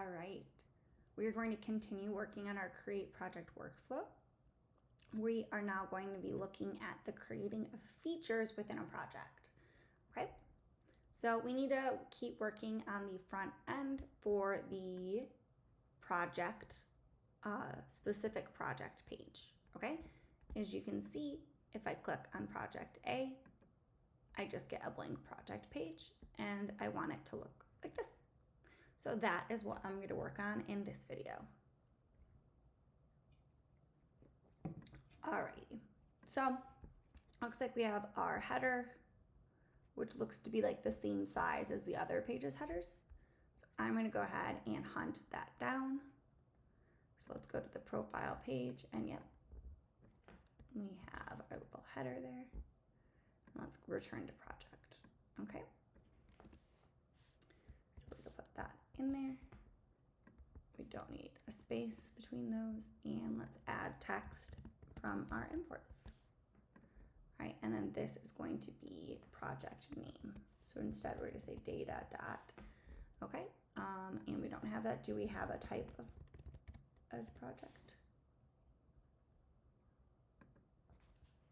All right, we are going to continue working on our create project workflow. We are now going to be looking at the creating of features within a project. Okay, so we need to keep working on the front end for the project, specific project page. Okay, as you can see, if I click on project A, I just get a blank project page and I want it to look like this. So that is what I'm going to work on in this video. Alrighty, so looks like we have our header, which looks to be like the same size as the other page's headers. So I'm going to go ahead and hunt that down. So let's go to the profile page, and yep, we have our little header there. Let's return to project. Okay, so we'll put that in there. We don't need a space between those, and let's add text from our imports. All right, and then this is going to be project name. So instead we're going to say data dot, okay, and we don't have that. Do we have a type of as project?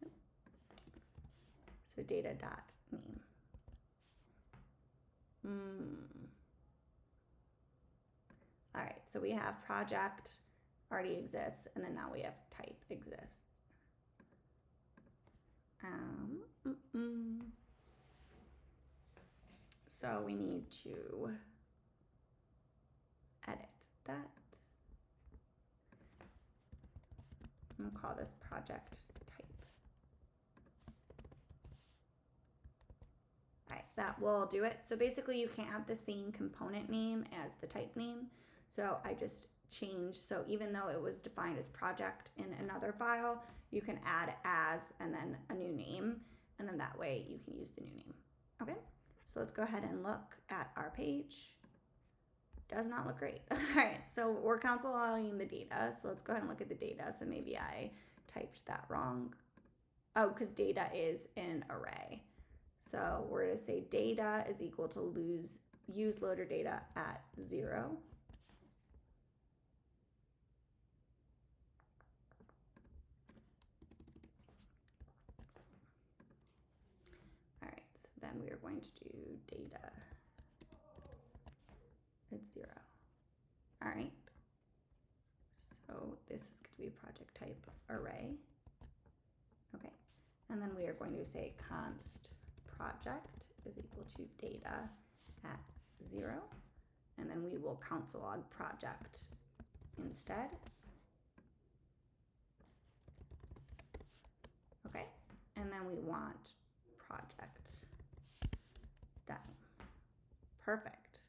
Nope. So data dot name. All right, so we have project already exists, and then now we have type exists. So we need to edit that. I'm gonna call this project type. All right, that will do it. So basically you can't have the same component name as the type name. So I just changed, so even though it was defined as project in another file, you can add as and then a new name, and then that way you can use the new name. Okay, so let's go ahead and look at our page. Does not look great. All right, so we're consolidating the data, so let's go ahead and look at the data. So maybe I typed that wrong. Oh, because data is an array. So we're gonna say data is equal to use loader data at 0. Then we are going to do data at 0. All right. So this is going to be project type array. Okay. And then we are going to say const project is equal to data at 0. And then we will console log project instead. Okay. And then we want project. Done. Perfect.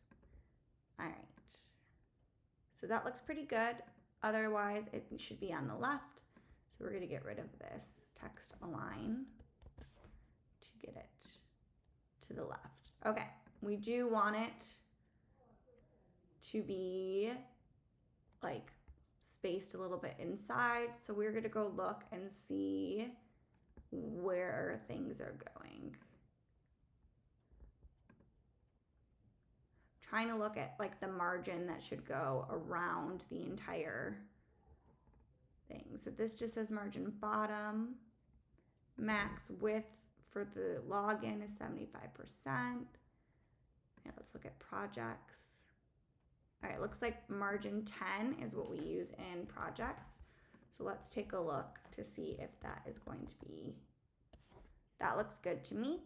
All right. So that looks pretty good. Otherwise, it should be on the left. So we're going to get rid of this text align to get it to the left. Okay. We do want it to be like spaced a little bit inside. So we're going to go look and see where things are going. Trying to look at like the margin that should go around the entire thing. So this just says margin bottom. Max width for the login is 75%. Yeah, let's look at projects. All right, looks like margin 10 is what we use in projects. So let's take a look to see if that is going to be, that looks good to me.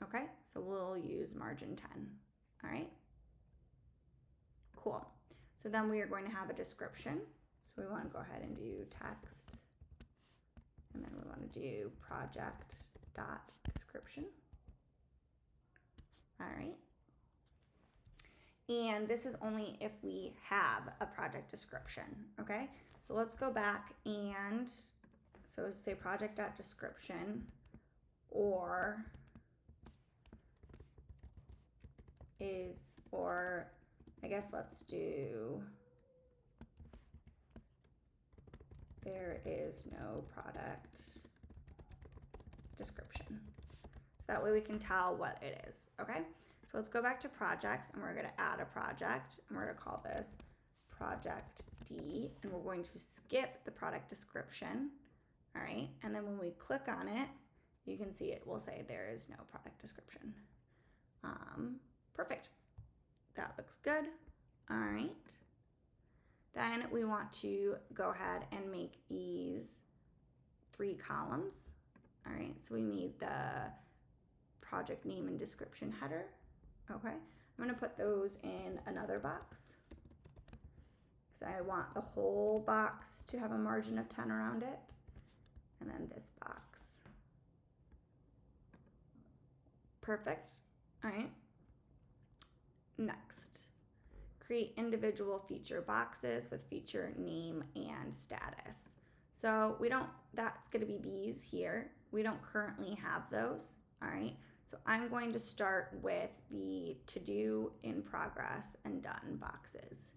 Okay, so we'll use margin 10. All right. Cool. So then we are going to have a description. So we want to go ahead and do text. And then we want to do project dot description. All right. And this is only if we have a project description. Okay. So let's go back and so let's say project dot description, or I guess let's do there is no product description. So that way we can tell what it is, okay? So let's go back to projects, and we're gonna add a project, and we're gonna call this project D, and we're going to skip the product description. All right, and then when we click on it, you can see it will say there is no product description. Perfect. That looks good. All right. Then we want to go ahead and make these 3 columns. All right, so we need the project name and description header. Okay, I'm gonna put those in another box because I want the whole box to have a margin of 10 around it. And then this box. Perfect. All right. Next, create individual feature boxes with feature name and status. So that's going to be these here. We don't currently have those. All right. So I'm going to start with the to do, in progress, and done boxes.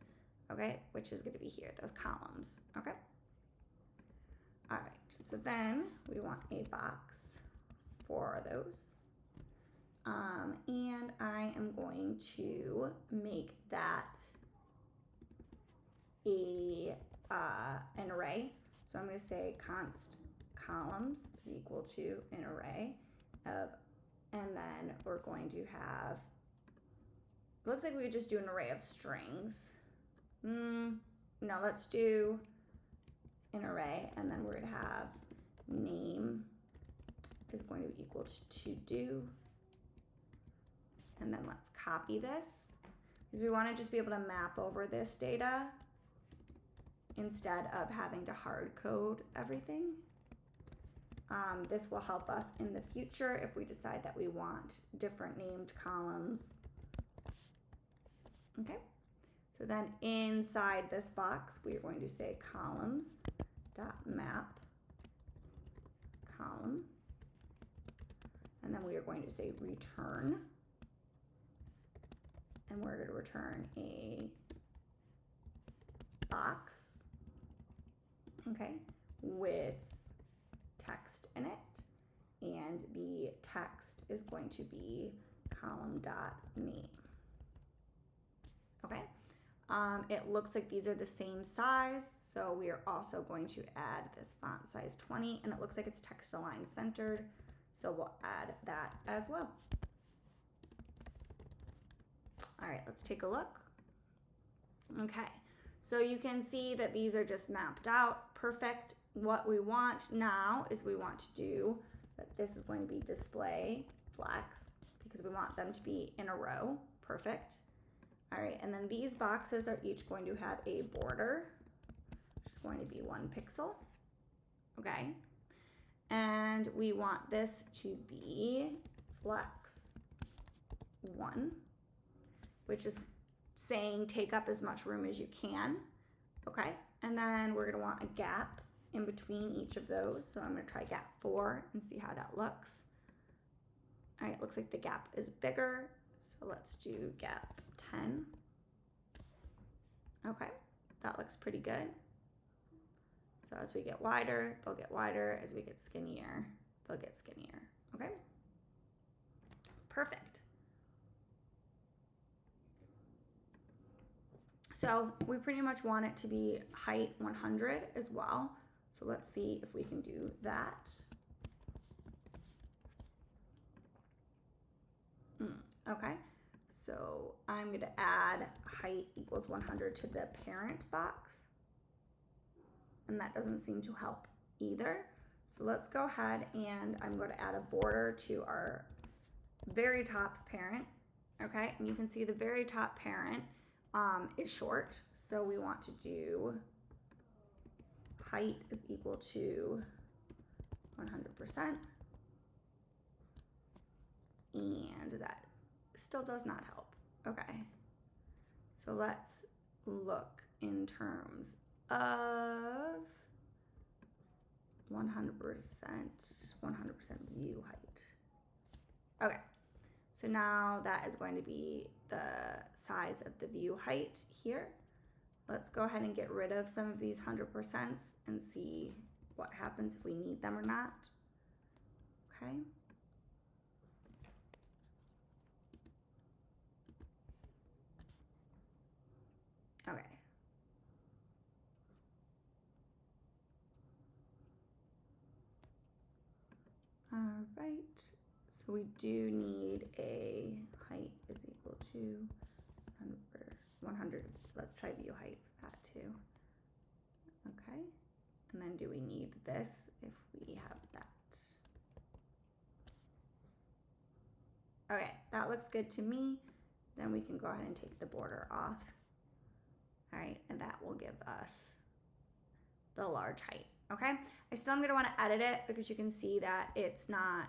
Okay. Which is going to be here, those columns. Okay. All right. So then we want a box for those. And I am going to make that an array. So I'm going to say const columns is equal to an array of, and then we're going to have, it looks like we could just do an array of strings. No, let's do an array, and then we're going to have name is going to be equal to do. And then let's copy this because we want to just be able to map over this data instead of having to hard code everything. This will help us in the future if we decide that we want different named columns. Okay, so then inside this box, we are going to say columns.map column, and then we are going to say return. And we're going to return a box, okay, with text in it. And the text is going to be column.name. Okay, it looks like these are the same size, so we are also going to add this font size 20, and it looks like it's text align centered, so we'll add that as well. All right, let's take a look. Okay, so you can see that these are just mapped out. Perfect. What we want now is we want to do that this is going to be display flex because we want them to be in a row. Perfect. All right, and then these boxes are each going to have a border, which is going to be 1 pixel. Okay, and we want this to be flex 1. Which is saying take up as much room as you can. Okay, and then we're gonna want a gap in between each of those. So I'm gonna try gap 4 and see how that looks. All right, looks like the gap is bigger. So let's do gap 10. Okay, that looks pretty good. So as we get wider, they'll get wider. As we get skinnier, they'll get skinnier. Okay, perfect. So we pretty much want it to be height 100 as well. So let's see if we can do that. Okay, so I'm going to add height equals 100 to the parent box. And that doesn't seem to help either. So let's go ahead and I'm going to add a border to our very top parent. Okay, and you can see the very top parent is short, so we want to do height is equal to 100%, and that still does not help. Okay, so let's look in terms of 100% view height. Okay. So now that is going to be the size of the view height here. Let's go ahead and get rid of some of these 100% and see what happens if we need them or not. Okay. Okay. All right, so we do need a height is equal to 100. Let's try view height for that too. Okay, and then do we need this if we have that? Okay, that looks good to me. Then we can go ahead and take the border off. All right, and that will give us the large height, okay? I still am gonna wanna edit it because you can see that it's not,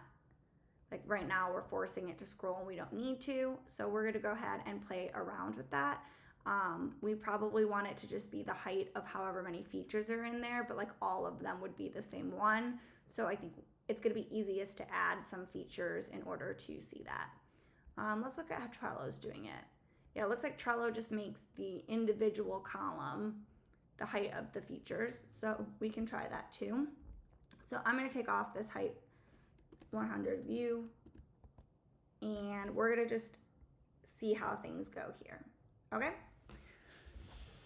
like right now we're forcing it to scroll and we don't need to. So we're gonna go ahead and play around with that. We probably want it to just be the height of however many features are in there, but like all of them would be the same one. So I think it's gonna be easiest to add some features in order to see that. Let's look at how Trello's doing it. Yeah, it looks like Trello just makes the individual column the height of the features. So we can try that too. So I'm gonna take off this height 100 view and we're gonna just see how things go here, okay?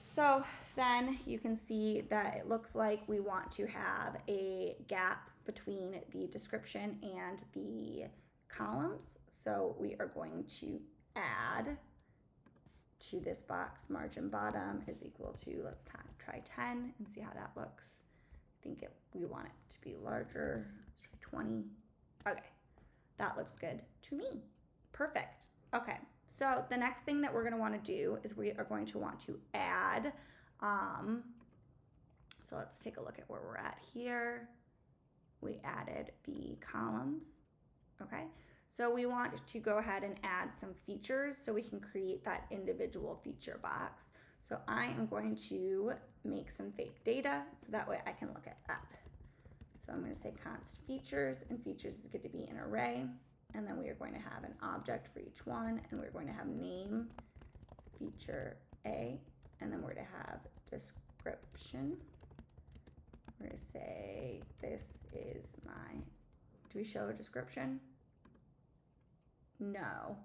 So then you can see that it looks like we want to have a gap between the description and the columns. So we are going to add to this box margin bottom is equal to, let's try 10 and see how that looks. I think we want it to be larger. Let's try 20. Okay, that looks good to me. Perfect. Okay, so the next thing that we're gonna wanna do is we are going to want to add, so let's take a look at where we're at here. We added the columns, okay? So we want to go ahead and add some features so we can create that individual feature box. So I am going to make some fake data so that way I can look at that. So I'm going to say const features, and features is going to be an array. And then we are going to have an object for each one, and we're going to have name feature A, and then we're going to have description. We're going to say this is my, do we show a description? No,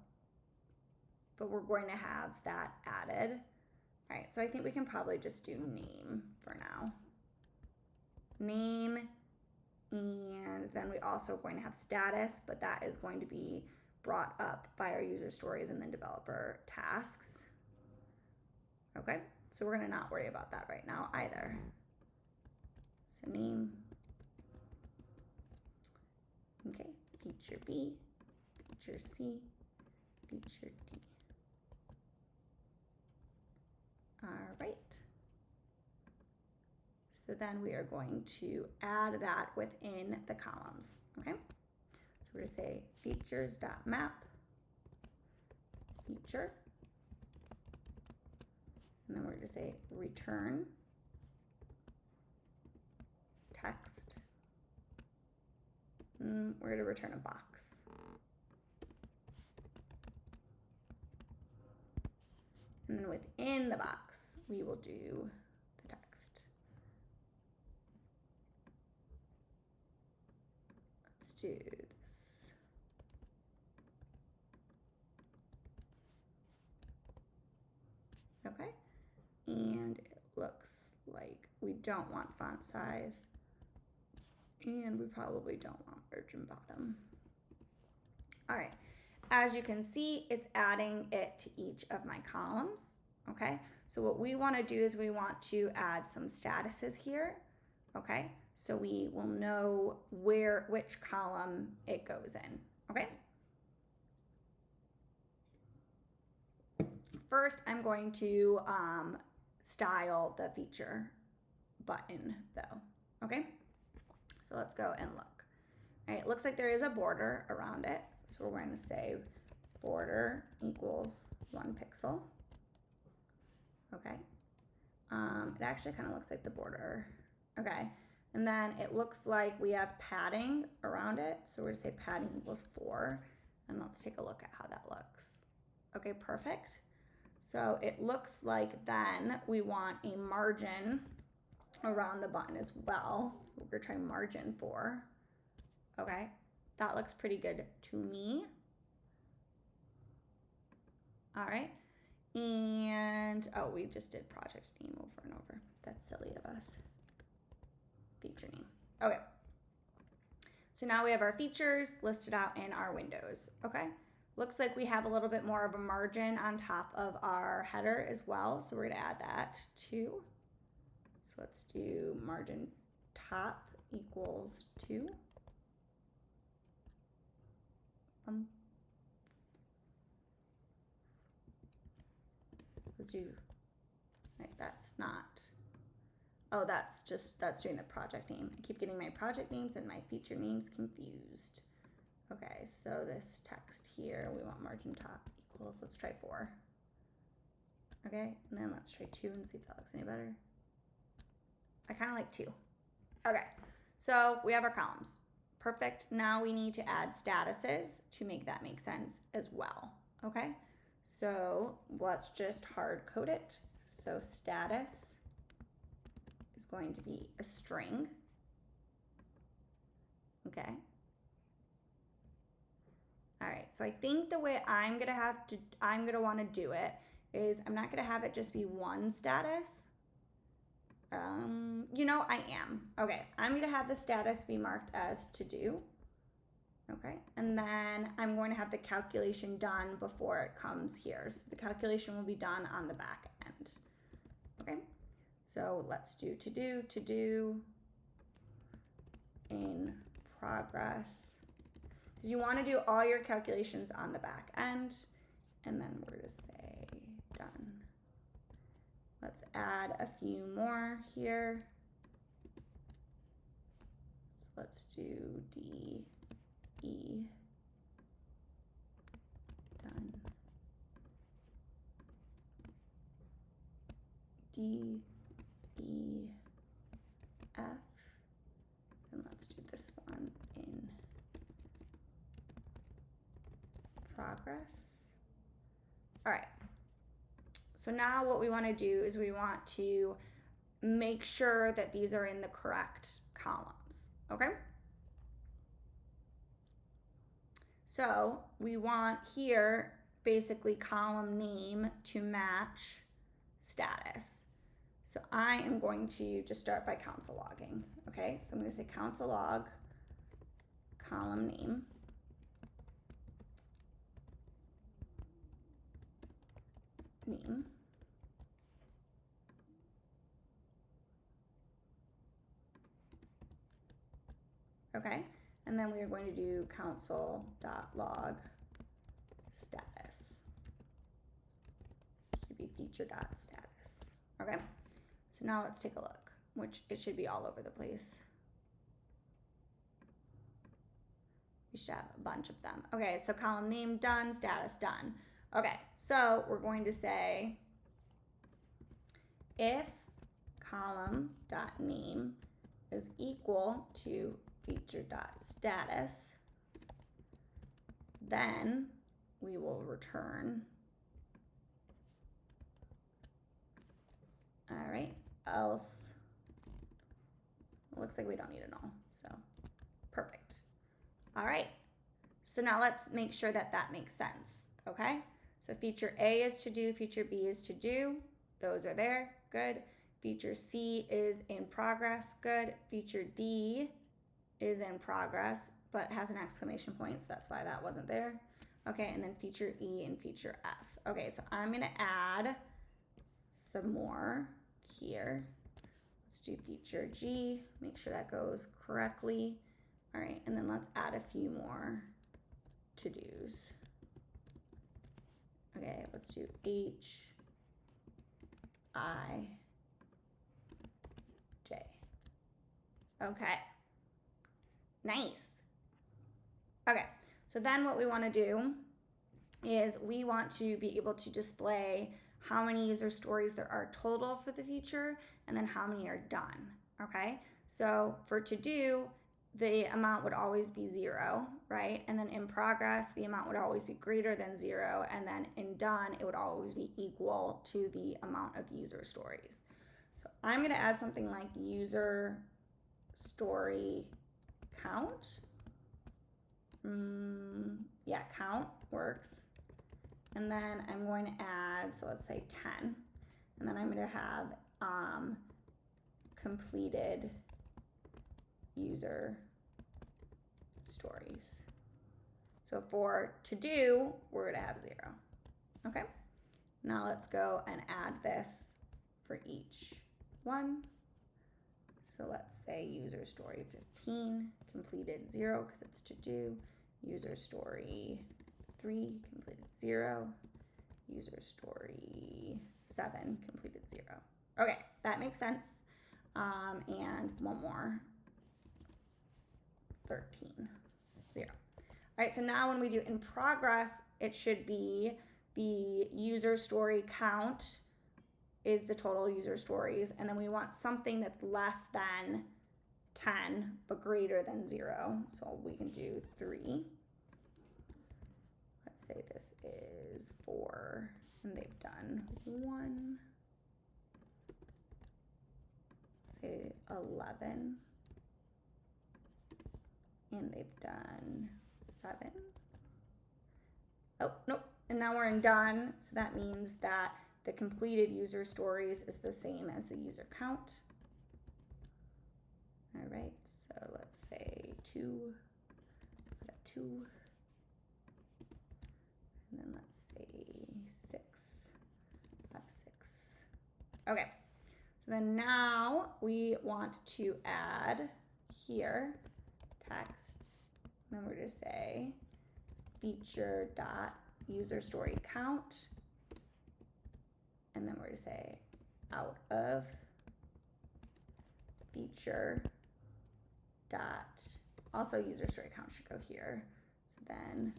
but we're going to have that added. All right, so I think we can probably just do name for now. Name, and then we also going to have status, but that is going to be brought up by our user stories and then developer tasks. Okay, so we're gonna not worry about that right now either. So name, okay, feature B, feature C, feature D. All right. So then we are going to add that within the columns, okay? So we're gonna say features.map, feature, and then we're gonna say return text. We're gonna return a box. And then within the box, we will do the text. Let's do this. Okay, and it looks like we don't want font size, and we probably don't want margin bottom. All right. As you can see, it's adding it to each of my columns, okay? So what we wanna do is we want to add some statuses here, okay? So we will know which column it goes in, okay? First, I'm going to style the feature button though, okay? So let's go and look. All right, it looks like there is a border around it. So we're going to say border equals 1 pixel. Okay. It actually kind of looks like the border. Okay. And then it looks like we have padding around it. So we're going to say padding equals 4. And let's take a look at how that looks. Okay, perfect. So it looks like then we want a margin around the button as well. So we're going to try margin 4. Okay. That looks pretty good to me. All right. And, oh, we just did project name over and over. That's silly of us. Feature name. Okay. So now we have our features listed out in our windows, okay? Looks like we have a little bit more of a margin on top of our header as well. So we're gonna add that too. So let's do margin top equals 2. Let's do, right, that's not, oh, that's doing the project name. I keep getting my project names and my feature names confused. Okay, so this text here, we want margin top equals, let's try 4. Okay, and then let's try 2 and see if that looks any better. I kind of like 2. Okay, so we have our columns. Perfect. Now we need to add statuses to make that make sense as well. Okay, so let's just hard code it. So status is going to be a string. Okay. All right, so I think the way I'm gonna want to do it is I'm not gonna have it just be one status. You know, I am. Okay, I'm gonna have the status be marked as to do. Okay, and then I'm going to have the calculation done before it comes here. So the calculation will be done on the back end. Okay, so let's do to do in progress. Because you want to do all your calculations on the back end, and then we're going to say done. Let's add a few more here. So let's do D, E, done. D, E, F, and let's do this one in progress. All right. So now what we want to do is we want to make sure that these are in the correct columns, okay? So we want here basically column name to match status. So I am going to just start by console logging, okay? So I'm going to say console log column name. Okay, and then we are going to do console.log status. Should be feature.status. Okay, so now let's take a look, which it should be all over the place. We should have a bunch of them. Okay, so column name done, status done. Okay, so we're going to say if column.name is equal to feature.status, then we will return. All right, else, it looks like we don't need a null, so perfect. All right, so now let's make sure that that makes sense, okay? So feature A is to do, feature B is to do, those are there, good. Feature C is in progress, good. Feature D is in progress, but has an exclamation point, so that's why that wasn't there. Okay, and then feature E and feature F. Okay, so I'm gonna add some more here. Let's do feature G, make sure that goes correctly. All right, and then let's add a few more to-dos. Okay, let's do H, I, J. Okay, nice. Okay, so then what we want to do is we want to be able to display how many user stories there are total for the feature and then how many are done, okay? So for to do, the amount would always be 0, right? And then in progress, the amount would always be greater than 0. And then in done, it would always be equal to the amount of user stories. So I'm gonna add something like user story count. Yeah, count works. And then I'm going to add, so let's say 10. And then I'm gonna have completed user stories. So for to do, we're going to have 0. Okay. Now let's go and add this for each one. So let's say user story 15 completed 0 because it's to do. User story 3 completed 0. User story 7 completed 0. Okay, that makes sense. And one more. 13, 0. All right, so now when we do in progress, it should be the user story count is the total user stories, and then we want something that's less than 10 but greater than 0. So we can do 3. Let's say this is 4, and they've done 1. Say 11, and they've done 7. Oh, nope. And now we're in done. So that means that the completed user stories is the same as the user count. All right, so let's say 2, put up 2. And then let's say 6, put 6. Okay, so then now we want to add here text. And then we're going to say feature dot user story count, and then we're going to say out of feature dot, also user story count should go here. So then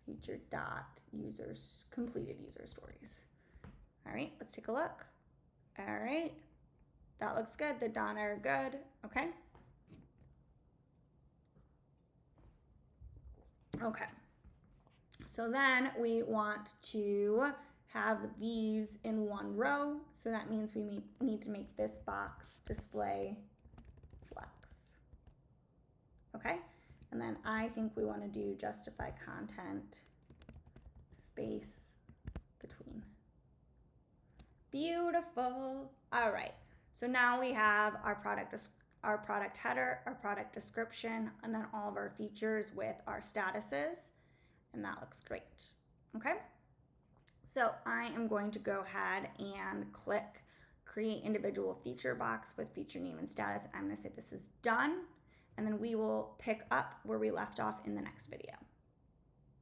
feature dot users completed user stories. All right, let's take a look. All right, that looks good. The done are good. Okay. Okay. So then we want to have these in one row. So that means we need to make this box display flex. Okay. And then I think we want to do justify content space between. Beautiful. All right. So now we have our product header, our product description, and then all of our features with our statuses. And that looks great. Okay. So I am going to go ahead and click create individual feature box with feature name and status. I'm going to say this is done, and then we will pick up where we left off in the next video.